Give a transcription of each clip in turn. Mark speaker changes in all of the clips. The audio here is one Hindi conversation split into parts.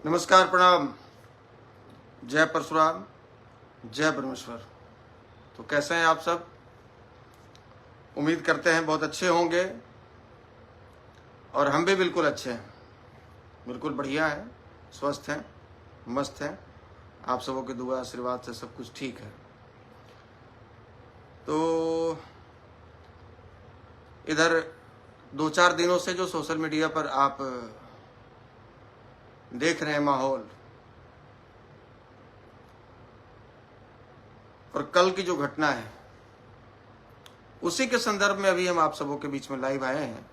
Speaker 1: नमस्कार, प्रणाम, जय परशुराम, जय ब्रह्मेश्वर। तो कैसे हैं आप सब? उम्मीद करते हैं बहुत अच्छे होंगे और हम भी बिल्कुल अच्छे हैं, बिल्कुल बढ़िया हैं, स्वस्थ हैं, मस्त हैं। आप सबों की दुआ आशीर्वाद से सब कुछ ठीक है। तो इधर 2-4 दिनों से जो सोशल मीडिया पर आप देख रहे हैं माहौल, और कल की जो घटना है उसी के संदर्भ में अभी हम आप सबों के बीच में लाइव आए हैं।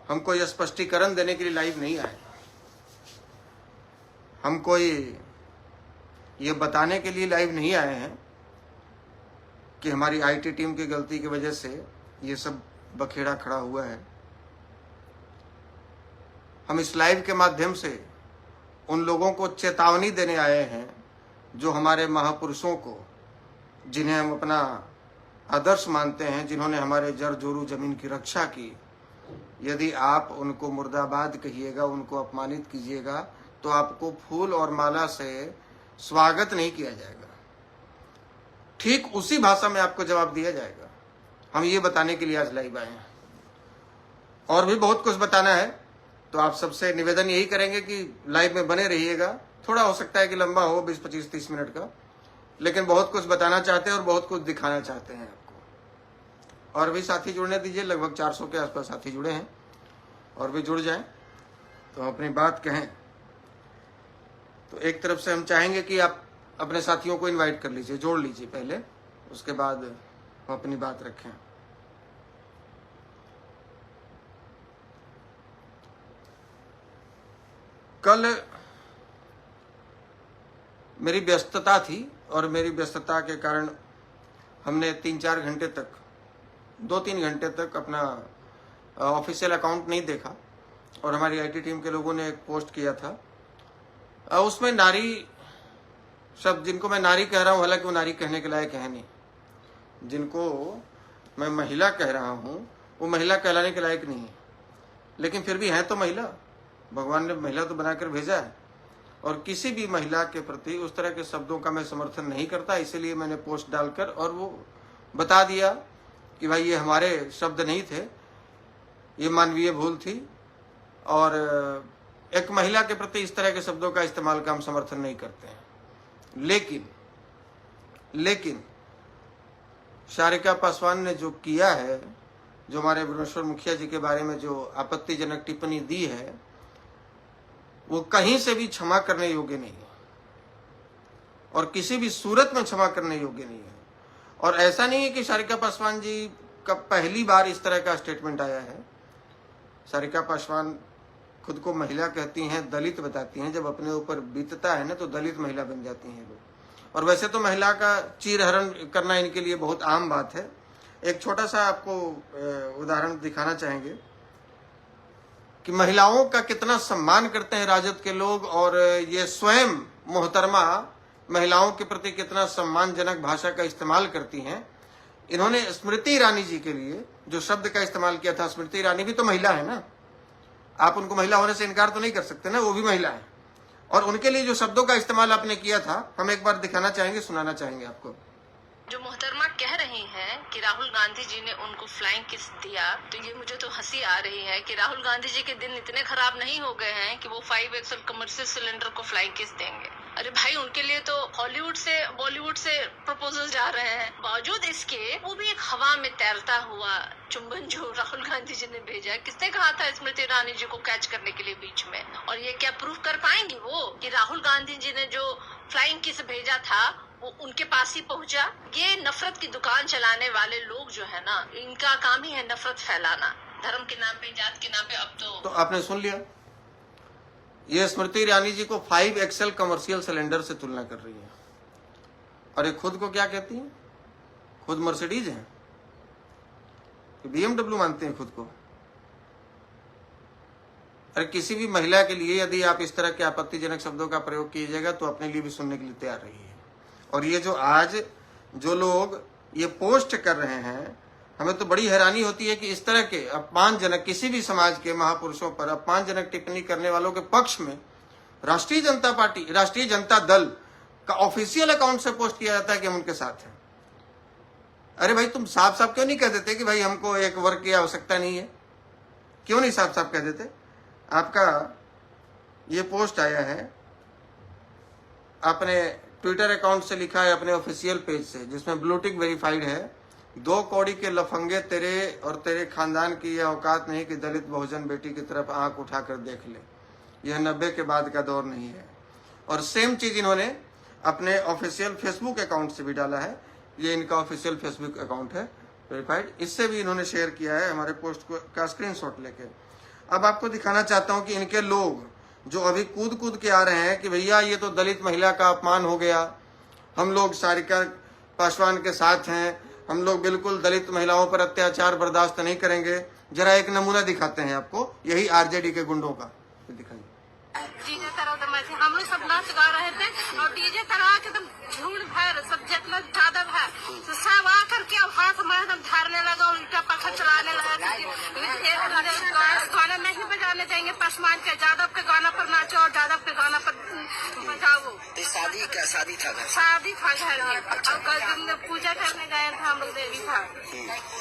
Speaker 1: हम कोई स्पष्टीकरण देने के लिए लाइव नहीं आए, हम कोई ये बताने के लिए लाइव नहीं आए हैं कि हमारी आईटी टीम की गलती की वजह से ये सब बखेड़ा खड़ा हुआ है। हम इस लाइव के माध्यम से उन लोगों को चेतावनी देने आए हैं जो हमारे महापुरुषों को, जिन्हें हम अपना आदर्श मानते हैं, जिन्होंने हमारे जड़ जोरू जमीन की रक्षा की, यदि आप उनको मुर्दाबाद कहिएगा, उनको अपमानित कीजिएगा तो आपको फूल और माला से स्वागत नहीं किया जाएगा। ठीक उसी भाषा में आपको जवाब दिया जाएगा। हम ये बताने के लिए आज लाइव आए हैं। और भी बहुत कुछ बताना है, तो आप सबसे निवेदन यही करेंगे कि लाइव में बने रहिएगा। थोड़ा हो सकता है कि लंबा हो, 20, 25, 30 मिनट का, लेकिन बहुत कुछ बताना चाहते हैं और बहुत कुछ दिखाना चाहते हैं आपको। और भी साथी जुड़ने दीजिए, लगभग 400 के आसपास साथी जुड़े हैं, और भी जुड़ जाएं तो अपनी बात कहें। तो एक तरफ से हम चाहेंगे कि आप अपने साथियों को इनवाइट कर लीजिए, जोड़ लीजिए पहले, उसके बाद हम अपनी बात रखें। कल मेरी व्यस्तता थी और मेरी व्यस्तता के कारण हमने 3-4 घंटे तक, 2-3 घंटे तक अपना ऑफिशियल अकाउंट नहीं देखा। और हमारी आईटी टीम के लोगों ने एक पोस्ट किया था, उसमें नारी शब्द, जिनको मैं नारी कह रहा हूँ, हालांकि वो नारी कहने के लायक है नहीं, जिनको मैं महिला कह रहा हूँ वो महिला कहलाने के लायक नहीं है, लेकिन फिर भी हैं तो महिला। भगवान ने महिला तो बनाकर भेजा है, और किसी भी महिला के प्रति उस तरह के शब्दों का मैं समर्थन नहीं करता। इसीलिए मैंने पोस्ट डालकर और वो बता दिया कि भाई ये हमारे शब्द नहीं थे, ये मानवीय भूल थी, और एक महिला के प्रति इस तरह के शब्दों का इस्तेमाल का हम समर्थन नहीं करते हैं। लेकिन सारिका पासवान ने जो किया है, जो हमारे ब्रह्मेश्वर मुखिया जी के बारे में जो आपत्तिजनक टिप्पणी दी है, वो कहीं से भी क्षमा करने योग्य नहीं है, और किसी भी सूरत में क्षमा करने योग्य नहीं है। और ऐसा नहीं है कि सारिका पासवान जी का पहली बार इस तरह का स्टेटमेंट आया है। सारिका पासवान खुद को महिला कहती हैं, दलित बताती हैं। जब अपने ऊपर बीतता है ना तो दलित महिला बन जाती हैं लोग। और वैसे तो महिला का चीरहरण करना इनके लिए बहुत आम बात है। एक छोटा सा आपको उदाहरण दिखाना चाहेंगे कि महिलाओं का कितना सम्मान करते हैं राजद के लोग, और ये स्वयं मोहतरमा महिलाओं के प्रति कितना सम्मानजनक भाषा का इस्तेमाल करती हैं। इन्होंने स्मृति ईरानी जी के लिए जो शब्द का इस्तेमाल किया था, स्मृति ईरानी भी तो महिला है ना, आप उनको महिला होने से इनकार तो नहीं कर सकते ना, वो भी महिला है। और उनके लिए जो शब्दों का इस्तेमाल आपने किया था, हम एक बार दिखाना चाहेंगे, सुनाना चाहेंगे आपको।
Speaker 2: जो मोहतरमा कह रही हैं कि राहुल गांधी जी ने उनको फ्लाइंग किस दिया, तो ये मुझे तो हंसी आ रही है कि राहुल गांधी जी के दिन इतने खराब नहीं हो गए हैं कि वो 5 एक्सल कमर्शियल सिलेंडर को फ्लाइंग किस देंगे। अरे भाई, उनके लिए तो हॉलीवुड से बॉलीवुड से प्रपोजल जा रहे हैं। बावजूद इसके वो भी एक हवा में तैरता हुआ चुंबन जो राहुल गांधी जी ने भेजा, किसने कहा था स्मृति ईरानी जी को कैच करने के लिए बीच में? और ये क्या प्रूफ कर पाएंगे वो कि राहुल गांधी जी ने जो फ्लाइंग किस भेजा था वो उनके पास ही पहुंचा? ये नफरत की दुकान चलाने वाले लोग जो है ना, इनका काम ही है नफरत फैलाना, धर्म के नाम पे, जात के नाम पे। अब तो
Speaker 1: आपने सुन लिया, ये स्मृति ईरानी जी को 5 एक्सेल कमर्शियल सिलेंडर से तुलना कर रही है। और ये खुद को क्या कहती है? खुद मर्सिडीज है, BMW मानते हैं खुद को। अरे किसी भी महिला के लिए यदि आप इस तरह के आपत्तिजनक शब्दों का प्रयोग कीजिएगा तो अपने लिए भी सुनने के लिए तैयार रहिए। और ये जो आज जो लोग ये पोस्ट कर रहे हैं, हमें तो बड़ी हैरानी होती है कि इस तरह के अपमानजनक, किसी भी समाज के महापुरुषों पर अपमानजनक टिप्पणी करने वालों के पक्ष में राष्ट्रीय जनता पार्टी, राष्ट्रीय जनता दल का ऑफिशियल अकाउंट से पोस्ट किया जाता है कि हम उनके साथ हैं। अरे भाई, तुम साफ साफ क्यों नहीं कह देते कि भाई हमको एक वर्ग की आवश्यकता नहीं है? क्यों नहीं साफ साफ कह देते? आपका ये पोस्ट आया है, आपने ट्विटर अकाउंट से लिखा है, अपने ऑफिशियल पेज से, जिसमें ब्लूटिक वेरीफाइड है। 2 कौड़ी के लफंगे, तेरे और तेरे खानदान की यह औकात नहीं कि दलित बहुजन बेटी की तरफ आंख उठाकर देख ले। यह 90 के बाद का दौर नहीं है। और सेम चीज इन्होंने अपने ऑफिशियल फेसबुक अकाउंट से भी डाला है। ये इनका ऑफिशियल फेसबुक अकाउंट है वेरीफाइड, इससे भी इन्होंने शेयर किया है हमारे पोस्ट का स्क्रीनशॉट लेके। अब आपको दिखाना चाहता हूं कि इनके लोग जो अभी कूद कूद के आ रहे हैं कि भैया ये तो दलित महिला का अपमान हो गया, हम लोग सारिका पासवान के साथ हैं, हम लोग बिल्कुल दलित महिलाओं पर अत्याचार बर्दाश्त नहीं करेंगे। जरा एक नमूना दिखाते हैं आपको, यही आरजेडी के गुंडों का। दिखाइए।
Speaker 3: डीजे तरह हम लोग सब नाच गा रहे थे और डीजे तरह के एकदम झूठ भर सब जितना ज्यादा है तो सब आकर के हाथ में एकदम धारने लगा, उल्टा पखा चलाने लगा। गाना नहीं बजाने देंगे, पासवान के यादव के गाना पर नाचो और यादव के गाना पर बजाओ।
Speaker 4: शादी था घर?
Speaker 3: शादी था घर में। और पूजा करने गए थे हम लोग, देवी था,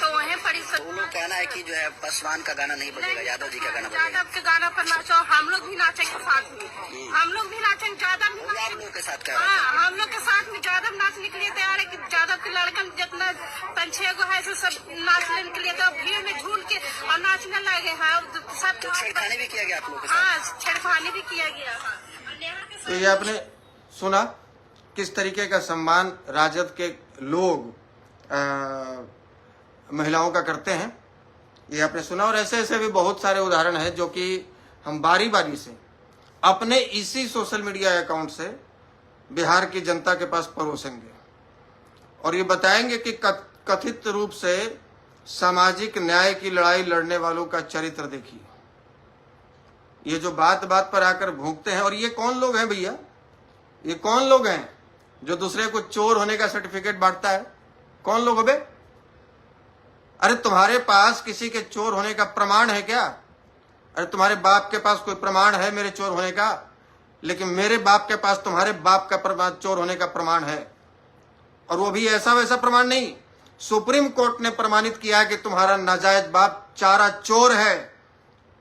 Speaker 3: तो वहीं पड़ी।
Speaker 4: वो लोग कहना है कि जो है पासवान का गाना नहीं बजेगा, यादव जी का गाना बजेगा।
Speaker 3: यादव के गाना पर नाचो, हम लोग भी नाचेंगे साथ में, हम लोग भी नाचेंगे। यादव भी
Speaker 4: आप लोग के साथ क्या?
Speaker 3: हाँ, हम लोग के साथ में यादव नाचने के लिए तैयार है कि यादव के लड़कन जितना 5-6 गो है सब नाचने के लिए, तो भीड़ में झूल के और नाचने लगे हैं सब।
Speaker 4: तो छेड़खानी भी किया गया आप लोगों के साथ?
Speaker 3: हाँ, छेड़खानी भी किया गया।
Speaker 1: तो ये आपने सुना किस तरीके का सम्मान राजद के लोग महिलाओं का करते हैं, ये आपने सुना। और ऐसे ऐसे भी बहुत सारे उदाहरण हैं जो कि हम बारी बारी से अपने इसी सोशल मीडिया अकाउंट से बिहार की जनता के पास परोसेंगे और ये बताएंगे कि कथित रूप से सामाजिक न्याय की लड़ाई लड़ने वालों का चरित्र देखिए। ये जो बात बात पर आकर भूखते हैं, और ये कौन लोग हैं भैया? ये कौन लोग हैं जो दूसरे को चोर होने का सर्टिफिकेट बांटता है? कौन लोग बे? अरे तुम्हारे पास किसी के चोर होने का प्रमाण है क्या? अरे तुम्हारे बाप के पास कोई प्रमाण है मेरे चोर होने का? लेकिन मेरे बाप के पास तुम्हारे बाप का चोर होने का प्रमाण है, और वो भी ऐसा वैसा प्रमाण नहीं। सुप्रीम कोर्ट ने प्रमाणित किया कि तुम्हारा नाजायज बाप चारा चोर है।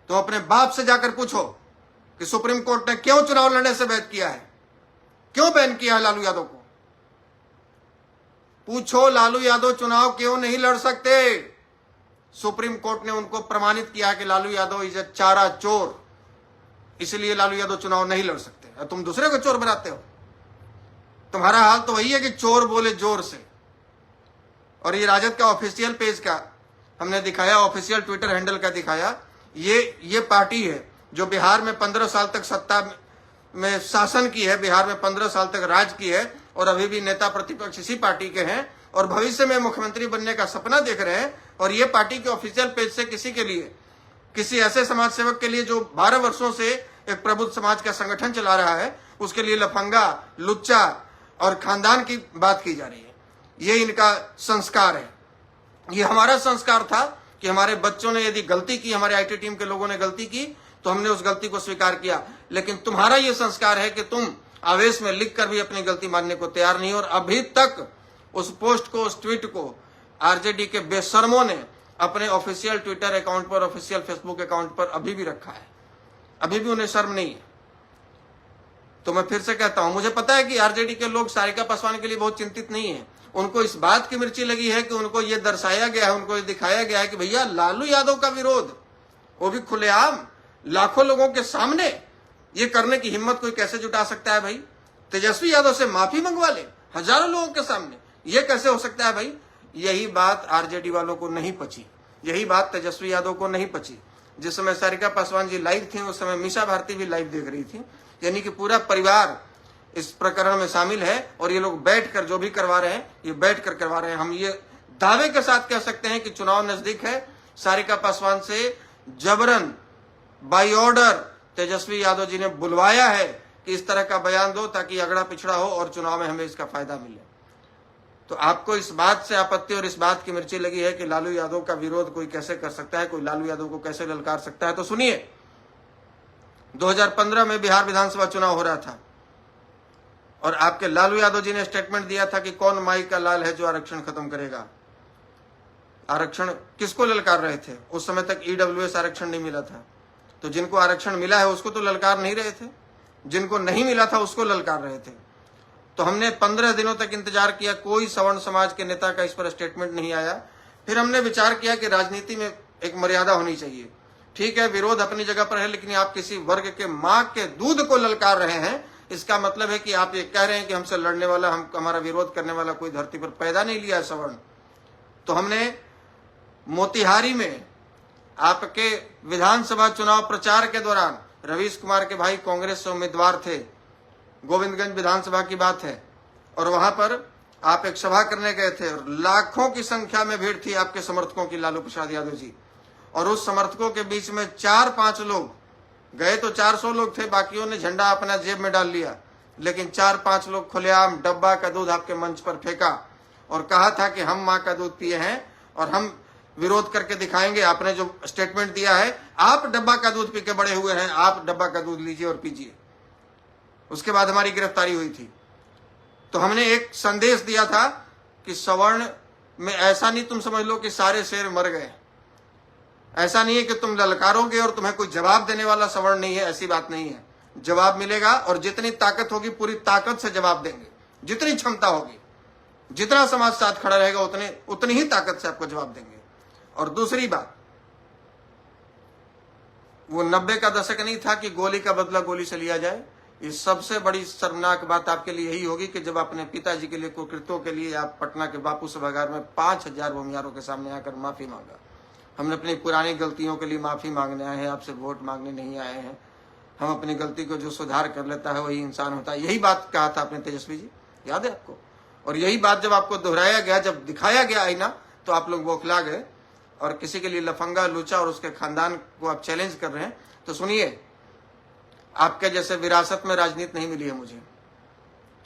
Speaker 1: तो अपने बाप से जाकर पूछो कि सुप्रीम कोर्ट ने क्यों चुनाव लड़ने से बैन किया है, क्यों बैन किया है लालू यादव को? पूछो, लालू यादव चुनाव क्यों नहीं लड़ सकते? सुप्रीम कोर्ट ने उनको प्रमाणित किया कि लालू यादव इज चारा चोर, इसलिए लालू यादव चुनाव नहीं लड़ सकते। और तुम दूसरे को चोर बनाते हो। तुम्हारा हाल तो वही है कि चोर बोले जोर से। और ये राजद का ऑफिशियल पेज का हमने दिखाया, ऑफिशियल ट्विटर हैंडल का दिखाया। ये पार्टी है जो बिहार में 15 साल तक सत्ता में शासन की है, बिहार में 15 साल तक राज की है, और अभी भी नेता प्रतिपक्ष इसी पार्टी के हैं और भविष्य में मुख्यमंत्री बनने का सपना देख रहे हैं। और ये पार्टी के ऑफिशियल पेज से किसी के लिए, किसी ऐसे समाज सेवक के लिए जो 12 वर्षों से एक प्रबुद्ध समाज का संगठन चला रहा है, उसके लिए लफंगा, लुच्चा और खानदान की बात की जा रही है। ये इनका संस्कार है। ये हमारा संस्कार था कि हमारे बच्चों ने यदि गलती की, हमारे आईटी टीम के लोगों ने गलती की, तो हमने उस गलती को स्वीकार किया। लेकिन तुम्हारा ये संस्कार है कि तुम आवेश में लिखकर भी अपनी गलती मानने को तैयार नहीं। और अभी तक उस पोस्ट को, उस ट्वीट को आरजेडी के बेशर्मों ने अपने ऑफिशियल ट्विटर अकाउंट पर, ऑफिशियल फेसबुक अकाउंट पर अभी भी रखा है। अभी भी उन्हें शर्म नहीं है। तो मैं फिर से कहता हूं, मुझे पता है कि आरजेडी के लोग सारिका पासवान के लिए बहुत चिंतित नहीं है। उनको इस बात की मिर्ची लगी है कि उनको ये दर्शाया गया है, उनको ये दिखाया गया है कि भैया लालू यादव का विरोध, वो भी खुलेआम लाखों लोगों के सामने, ये करने की हिम्मत कोई कैसे जुटा सकता है भाई? तेजस्वी यादव से माफी मंगवा ले हजारों लोगों के सामने, ये कैसे हो सकता है भाई? यही बात आरजेडी वालों को नहीं पची, यही बात तेजस्वी यादव को नहीं पची। जिस समय सारिका पासवान जी लाइव थी, उस समय मीसा भारती भी लाइव देख रही थी। यानी कि पूरा परिवार इस प्रकरण में शामिल है और ये लोग बैठकर जो भी करवा रहे हैं, ये बैठकर करवा रहे हैं। हम ये दावे के साथ कह सकते हैं कि चुनाव नजदीक है। सारिका पासवान से जबरन बाय ऑर्डर तेजस्वी यादव जी ने बुलवाया है कि इस तरह का बयान दो ताकि अगड़ा पिछड़ा हो और चुनाव में हमें इसका फायदा मिले। तो आपको इस बात से आपत्ति और इस बात की मिर्ची लगी है कि लालू यादव का विरोध कोई कैसे कर सकता है, कोई लालू यादव को कैसे ललकार सकता है, तो सुनिए, 2015 में बिहार विधानसभा चुनाव हो रहा था और आपके लालू यादव जी ने स्टेटमेंट दिया था कि कौन माई का लाल है जो आरक्षण खत्म करेगा। आरक्षण किसको ललकार रहे थे? उस समय तक ईडब्ल्यूएस आरक्षण नहीं मिला था, तो जिनको आरक्षण मिला है उसको तो ललकार नहीं रहे थे, जिनको नहीं मिला था उसको ललकार रहे थे। तो हमने 15 दिनों तक इंतजार किया, कोई सवर्ण समाज के नेता का इस पर स्टेटमेंट नहीं आया। फिर हमने विचार किया कि राजनीति में एक मर्यादा होनी चाहिए। ठीक है, विरोध अपनी जगह पर है, लेकिन आप किसी वर्ग के मां के दूध को ललकार रहे हैं, इसका मतलब है कि आप ये कह रहे हैं कि हमसे लड़ने वाला, हमारा विरोध करने वाला कोई धरती पर पैदा नहीं लिया है सवर्ण। तो हमने मोतिहारी में आपके विधानसभा चुनाव प्रचार के दौरान रवीश कुमार के भाई कांग्रेस से उम्मीदवार थे, गोविंदगंज विधानसभा की बात है, और वहां पर आप एक सभा करने गए थे और लाखों की संख्या में भीड़ थी आपके समर्थकों की, लालू प्रसाद यादव जी। और उस समर्थकों के बीच में 4-5 लोग गए, तो 400 लोग थे, बाकियों ने झंडा अपना जेब में डाल लिया, लेकिन 4-5 लोग खुलेआम डब्बा का दूध आपके मंच पर फेंका और कहा था कि हम मां का दूध पिए हैं और हम विरोध करके दिखाएंगे। आपने जो स्टेटमेंट दिया है, आप डब्बा का दूध पी के बड़े हुए हैं, आप डब्बा का दूध लीजिए और पीजिए। उसके बाद हमारी गिरफ्तारी हुई थी। तो हमने एक संदेश दिया था कि सवर्ण में ऐसा नहीं तुम समझ लो कि सारे शेर मर गए, ऐसा नहीं है कि तुम ललकारोगे और तुम्हें कोई जवाब देने वाला सवर्ण नहीं है, ऐसी बात नहीं है। जवाब मिलेगा और जितनी ताकत होगी पूरी ताकत से जवाब देंगे, जितनी क्षमता होगी, जितना समाज साथ खड़ा रहेगा उतनी ही ताकत से आपको जवाब देंगे। और दूसरी बात, वो 90 का दशक नहीं था कि गोली का बदला गोली से लिया जाए। इस सबसे बड़ी शर्मनाक बात आपके लिए यही होगी कि जब अपने पिताजी के लिए कुकृत्यों के लिए आप पटना के बापू सभागार में 5000 भूमिहारों के सामने आकर माफी मांगा। हमने अपनी पुरानी गलतियों के लिए माफी मांगने आए हैं, आपसे वोट मांगने नहीं आए हैं। हम अपनी गलती को जो सुधार कर लेता है वही इंसान होता है। यही बात कहा था आपने तेजस्वी जी, याद है आपको? और यही बात जब आपको दोहराया गया, जब दिखाया गया आईना, तो आप लोग बौखला गए और किसी के लिए लफंगा, लूचा और उसके खानदान को आप चैलेंज कर रहे हैं। तो सुनिए, आपके जैसे विरासत में राजनीति नहीं मिली है मुझे।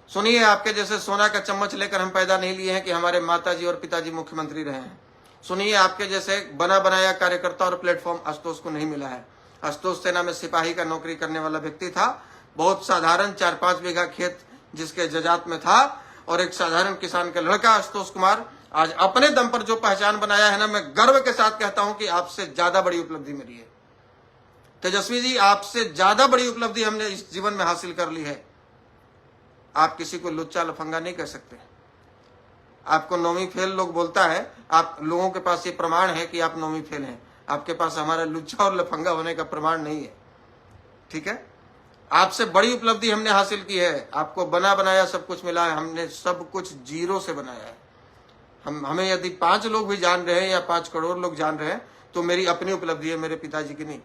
Speaker 1: सुनिए, आपके जैसे सोना का चम्मच लेकर हम पैदा नहीं लिए हैं कि हमारे माताजी और पिताजी मुख्यमंत्री रहे हैं। सुनिए, आपके जैसे बना बनाया कार्यकर्ता और प्लेटफॉर्म आशुतोष को नहीं मिला है। आशुतोष सेना में सिपाही का नौकरी करने वाला व्यक्ति था, बहुत साधारण 4-5 बीघा खेत जिसके जजात में था, और एक साधारण किसान का लड़का आशुतोष कुमार आज अपने दम पर जो पहचान बनाया है ना, मैं गर्व के साथ कहता हूं कि आपसे ज्यादा बड़ी उपलब्धि मेरी है तेजस्वी जी, आपसे ज्यादा बड़ी उपलब्धि हमने इस जीवन में हासिल कर ली है। आप किसी को लुच्चा लफंगा नहीं कह सकते। आपको नौवीं फेल लोग बोलता है, आप लोगों के पास ये प्रमाण है कि आप नौवीं फेल हैं, आपके पास हमारा लुच्चा और लफंगा होने का प्रमाण नहीं है। ठीक है, आपसे बड़ी उपलब्धि हमने हासिल की है। आपको बना बनाया सब कुछ मिला है, हमने सब कुछ जीरो से बनाया है। हमें यदि 5 लोग भी जान रहे हैं या 5 करोड़ लोग जान रहे हैं तो मेरी अपनी उपलब्धि है, मेरे पिताजी की नहीं।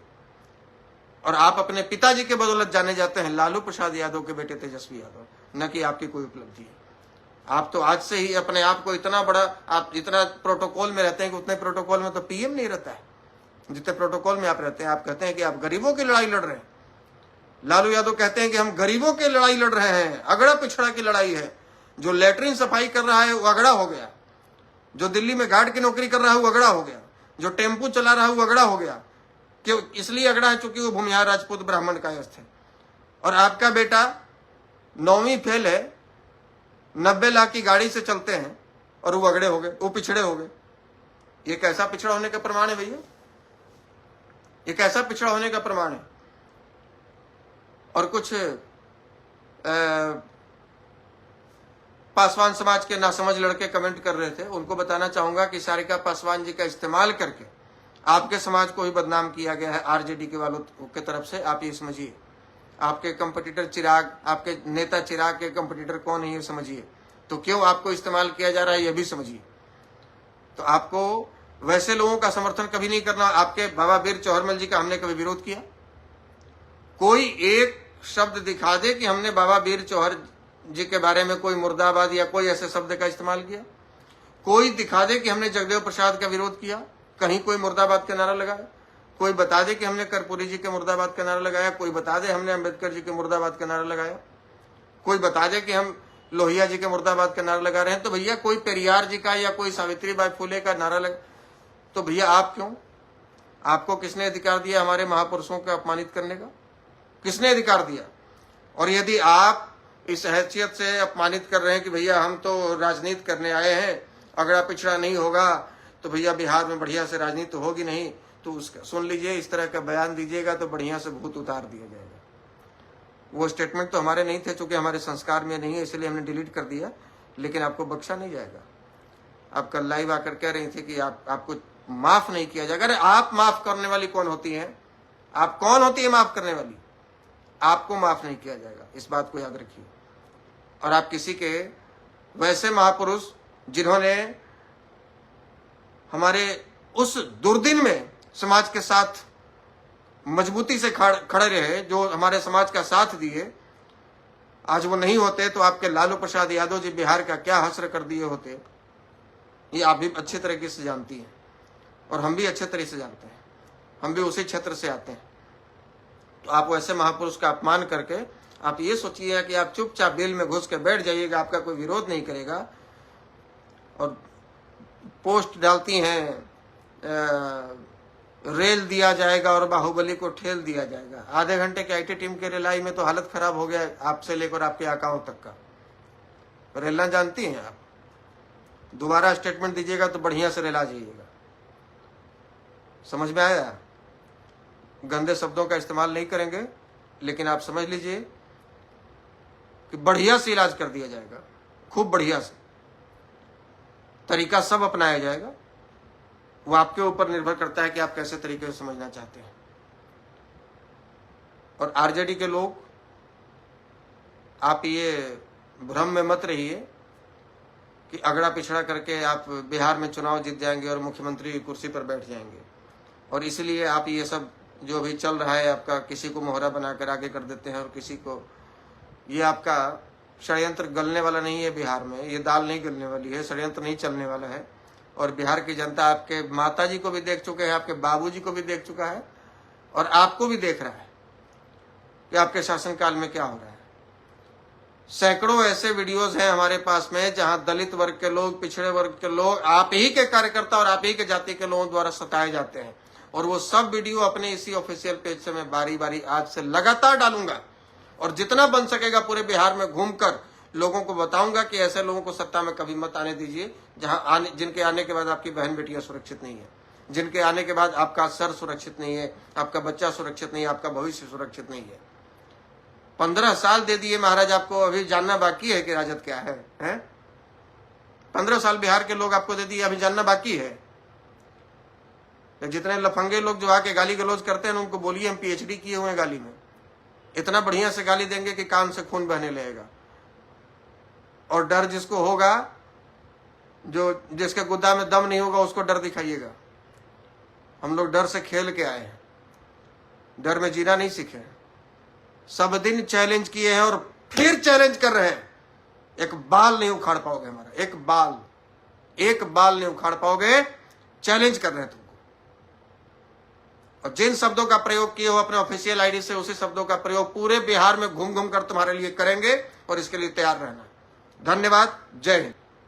Speaker 1: और आप अपने पिताजी के बदौलत जाने जाते हैं, लालू प्रसाद यादव के बेटे तेजस्वी यादव, न कि आपकी कोई उपलब्धि है। आप तो आज से ही अपने आप को इतना बड़ा, आप जितना प्रोटोकॉल में रहते हैं कि उतने प्रोटोकॉल में तो पीएम नहीं रहता है जितने प्रोटोकॉल में आप रहते हैं। आप कहते हैं कि आप गरीबों की लड़ाई लड़ रहे हैं। लालू यादव कहते हैं कि हम गरीबों की लड़ाई लड़ रहे हैं, अगड़ा पिछड़ा की लड़ाई है। जो लैट्रिन सफाई कर रहा है वो अगड़ा हो गया, जो दिल्ली में गार्ड की नौकरी कर रहा है वो अगड़ा हो गया, जो टेम्पू चला रहा है वो अगड़ा हो गया। क्यों? इसलिए अगड़ा है चूंकि वो भूमिहार राजपूत ब्राह्मण कायस्थ है। और आपका बेटा 9वीं फेल है, 90 लाख की गाड़ी से चलते हैं और वो अगड़े हो गए, वो पिछड़े हो गए। ये कैसा पिछड़ा होने का प्रमाण है भैया? ये कैसा पिछड़ा होने का प्रमाण है? और कुछ पासवान समाज के नासमझ लड़के कमेंट कर रहे थे, उनको बताना चाहूंगा कि सारिका पासवान जी का इस्तेमाल करके आपके समाज को ही बदनाम किया गया है आरजेडी के वालों की तरफ से। आप ये समझिए, आपके कंपटीटर चिराग, आपके नेता चिराग के कंपटीटर कौन है ये समझिए, तो क्यों आपको इस्तेमाल किया जा रहा है ये भी समझिए। तो आपको वैसे लोगों का समर्थन कभी नहीं करना। आपके बाबा वीर चौहरमल जी का हमने कभी विरोध किया? कोई एक शब्द दिखा दे कि हमने बाबा वीर चौहर जी के बारे में कोई मुर्दाबाद या कोई ऐसे शब्द का इस्तेमाल किया? कोई दिखा दे कि हमने जगदेव प्रसाद का विरोध किया, कहीं कोई मुर्दाबाद का नारा लगाया? कोई बता दे कि हमने कर्पूरी जी के मुर्दाबाद का नारा लगाया? कोई बता दे हमने अम्बेडकर जी के मुर्दाबाद का नारा लगाया? कोई बता दे कि हम लोहिया जी के मुर्दाबाद का नारा लगा रहे हैं? तो भैया कोई पेरियार जी का या कोई सावित्रीबाई फुले का नारा लगा, तो भैया आप क्यों? आपको किसने अधिकार दिया हमारे महापुरुषों को अपमानित करने का? किसने अधिकार दिया? और यदि आप इस हैसियत से अपमानित कर रहे हैं कि भैया हम तो राजनीति करने आए हैं, अगड़ा पिछड़ा नहीं होगा तो भैया बिहार में बढ़िया से राजनीति तो होगी नहीं, तो उसका सुन लीजिए, इस तरह का बयान दीजिएगा तो बढ़िया से भूत उतार दिया जाएगा। वो स्टेटमेंट तो हमारे नहीं थे, चूंकि हमारे संस्कार में नहीं है इसलिए हमने डिलीट कर दिया, लेकिन आपको बख्शा नहीं जाएगा। आप कल लाइव आकर कह रही थी कि आपको माफ नहीं किया जाएगा। अरे आप माफ करने वाली कौन होती है? आप कौन होती है माफ करने वाली? आपको माफ नहीं किया जाएगा, इस बात को याद रखिए। और आप किसी के वैसे महापुरुष जिन्होंने हमारे उस दुर्दिन में समाज के साथ मजबूती से खड़े रहे, जो हमारे समाज का साथ दिए, आज वो नहीं होते तो आपके लालू प्रसाद यादव जी बिहार का क्या हश्र कर दिए होते, ये आप भी अच्छे तरीके से जानती हैं और हम भी अच्छे तरीके से जानते हैं, हम भी उसी क्षेत्र से आते हैं। तो आप वैसे महापुरुष का अपमान करके आप ये सोचिए कि आप चुपचाप बिल में घुस के बैठ जाइएगा, आपका कोई विरोध नहीं करेगा, और पोस्ट डालती हैं रेल दिया जाएगा और बाहुबली को ठेल दिया जाएगा। आधे घंटे के आईटी टीम के रेलाई में तो हालत खराब हो गया, आपसे लेकर आपके आकाओं तक का। रेलना जानती हैं आप, दोबारा स्टेटमेंट दीजिएगा तो बढ़िया से रेला जाइएगा। समझ में आया? गंदे शब्दों का इस्तेमाल नहीं करेंगे, लेकिन आप समझ लीजिए कि बढ़िया से इलाज कर दिया जाएगा, खूब बढ़िया से तरीका सब अपनाया जाएगा। वो आपके ऊपर निर्भर करता है कि आप कैसे तरीके से समझना चाहते हैं। और आरजेडी के लोग, आप ये भ्रम में मत रहिए कि अगड़ा पिछड़ा करके आप बिहार में चुनाव जीत जाएंगे और मुख्यमंत्री की कुर्सी पर बैठ जाएंगे, और इसलिए आप ये सब जो भी चल रहा है आपका, किसी को मोहरा बनाकर आगे कर देते हैं और किसी को, ये आपका षड्यंत्र गलने वाला नहीं है। बिहार में ये दाल नहीं गलने वाली है, षड्यंत्र नहीं चलने वाला है। और बिहार की जनता आपके माताजी को भी देख चुके हैं, आपके बाबूजी को भी देख चुका है, और आपको भी देख रहा है कि आपके शासनकाल में क्या हो रहा है। सैकड़ों ऐसे वीडियोस हैं हमारे पास में जहां दलित वर्ग के लोग, पिछड़े वर्ग के लोग, आप ही के कार्यकर्ता और आप ही के जाति के लोगों द्वारा सताए जाते हैं, और वो सब वीडियो अपने इसी ऑफिशियल पेज से मैं बारी बारी आज से लगातार डालूंगा, और जितना बन सकेगा पूरे बिहार में घूमकर लोगों को बताऊंगा कि ऐसे लोगों को सत्ता में कभी मत आने दीजिए जिनके आने के बाद आपकी बहन बेटियां सुरक्षित नहीं है, जिनके आने के बाद आपका सर सुरक्षित नहीं है, आपका बच्चा सुरक्षित नहीं है, आपका भविष्य सुरक्षित नहीं है। 15 साल दे दिए महाराज, आपको अभी जानना बाकी है कि राजद क्या है, हैं? 15 साल बिहार के लोग आपको दे दिए, अभी जानना बाकी है। जितने लफंगे लोग जो आके गाली गलौज करते हैं उनको बोलिए हम पीएचडी किए हुए हैं गाली में, इतना बढ़िया से गाली देंगे कि कान से खून बहने लगेगा। और डर जिसको होगा, जो जिसके गुद्दा में दम नहीं होगा, उसको डर दिखाइएगा। हम लोग डर से खेल के आए हैं, डर में जीना नहीं सीखे। सब दिन चैलेंज किए हैं और फिर चैलेंज कर रहे हैं। एक बाल नहीं उखाड़ पाओगे हमारा, एक बाल नहीं उखाड़ पाओगे। चैलेंज कर रहे हैं तुमको, और जिन शब्दों का प्रयोग किए हो अपने ऑफिशियल आईडी से, उसी शब्दों का प्रयोग पूरे बिहार में घूम घूम कर तुम्हारे लिए करेंगे, और इसके लिए तैयार रहना। धन्यवाद। जय हिंद।